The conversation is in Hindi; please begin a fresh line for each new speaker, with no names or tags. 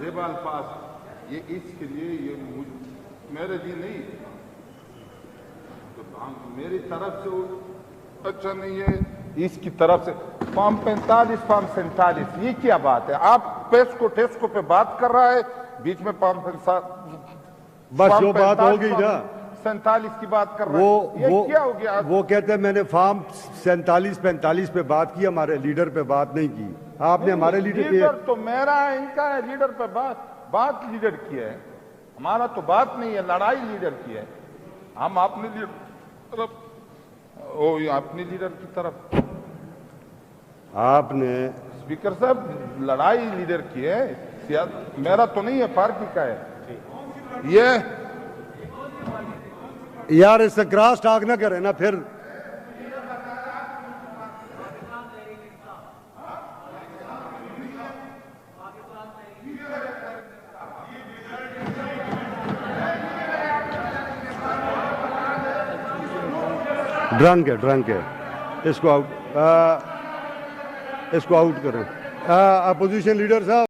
ज़ेबा अल्फाज, ये इसके लिए ये मेरे लिए नहीं, तो मेरी तरफ से अच्छा नहीं है, इसकी तरफ से फॉर्म 45 फॉर्म 47, ये क्या बात है? आप पेस्को टेस्को पे बात कर रहा है, बीच में फॉर्म
बस जो बात हो गई ना
47 की बात कर रहे हैं, ये क्या हो गया?
वो कहते हैं मैंने फॉर्म 47 45 पे बात की, हमारे लीडर पे बात नहीं की। आपने हमारे
लीडर तो मेरा है, इनका है, लीडर पे बात लीडर की है, हमारा तो बात नहीं है, लड़ाई लीडर की है। हम अपने लीडर अपने लीडर की तरफ,
आपने
स्पीकर साहब लड़ाई लीडर की है, मेरा तो नहीं है, पार्टी का है ये।
यार इससे क्रॉस टॉक ना करें ना फिर। ड्रंक है, इसको आउट करें। अपोजिशन लीडर साहब।